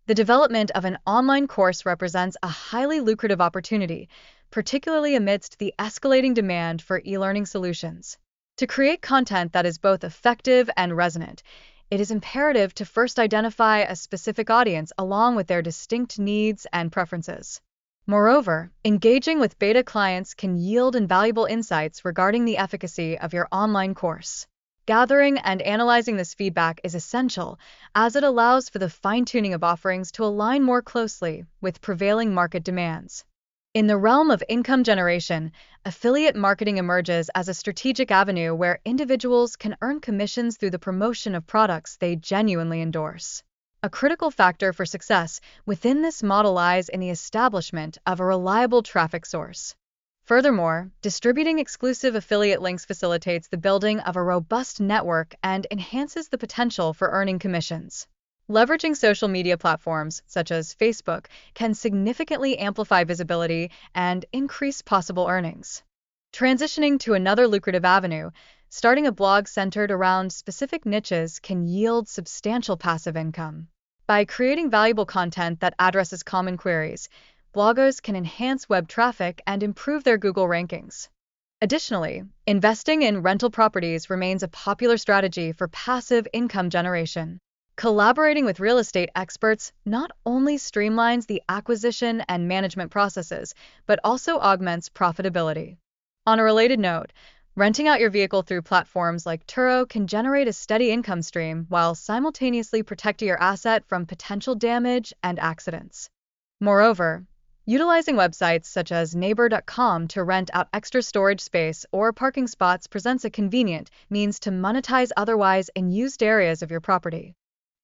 The development of an online course represents a highly lucrative opportunity, particularly amidst the escalating demand for e-learning solutions. To create content that is both effective and resonant, it is imperative to first identify a specific audience along with their distinct needs and preferences. Moreover, engaging with beta clients can yield invaluable insights regarding the efficacy of your online course. Gathering and analyzing this feedback is essential, as it allows for the fine-tuning of offerings to align more closely with prevailing market demands. In the realm of income generation, affiliate marketing emerges as a strategic avenue where individuals can earn commissions through the promotion of products they genuinely endorse. A critical factor for success within this model lies in the establishment of a reliable traffic source. Furthermore, distributing exclusive affiliate links facilitates the building of a robust network and enhances the potential for earning commissions. Leveraging social media platforms, such as Facebook, can significantly amplify visibility and increase possible earnings. Transitioning to another lucrative avenue, starting a blog centered around specific niches can yield substantial passive income. By creating valuable content that addresses common queries, bloggers can enhance web traffic and improve their Google rankings. Additionally, investing in rental properties remains a popular strategy for passive income generation. Collaborating with real estate experts not only streamlines the acquisition and management processes, but also augments profitability. On a related note, renting out your vehicle through platforms like Turo can generate a steady income stream while simultaneously protecting your asset from potential damage and accidents. Moreover, utilizing websites such as Neighbor.com to rent out extra storage space or parking spots presents a convenient means to monetize otherwise unused areas of your property.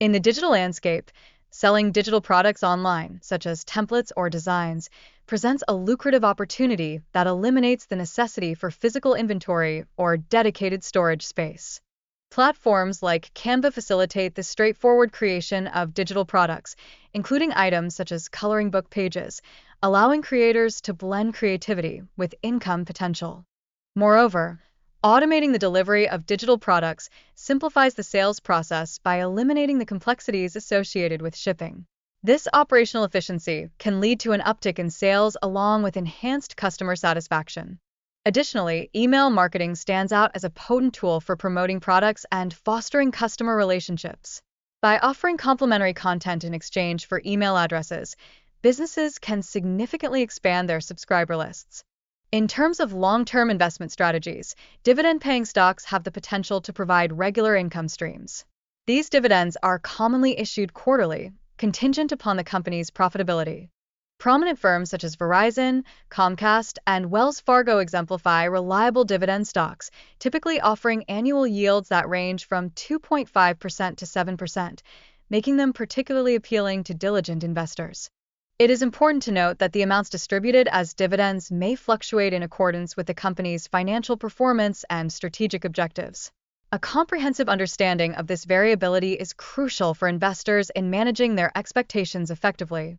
In the digital landscape, selling digital products online, such as templates or designs, presents a lucrative opportunity that eliminates the necessity for physical inventory or dedicated storage space. Platforms like Canva facilitate the straightforward creation of digital products, including items such as coloring book pages, allowing creators to blend creativity with income potential. Moreover, automating the delivery of digital products simplifies the sales process by eliminating the complexities associated with shipping. This operational efficiency can lead to an uptick in sales along with enhanced customer satisfaction. Additionally, email marketing stands out as a potent tool for promoting products and fostering customer relationships. By offering complimentary content in exchange for email addresses, businesses can significantly expand their subscriber lists. In terms of long-term investment strategies, dividend-paying stocks have the potential to provide regular income streams. These dividends are commonly issued quarterly, contingent upon the company's profitability. Prominent firms such as Verizon, Comcast, and Wells Fargo exemplify reliable dividend stocks, typically offering annual yields that range from 2.5% to 7%, making them particularly appealing to diligent investors. It is important to note that the amounts distributed as dividends may fluctuate in accordance with the company's financial performance and strategic objectives. A comprehensive understanding of this variability is crucial for investors in managing their expectations effectively.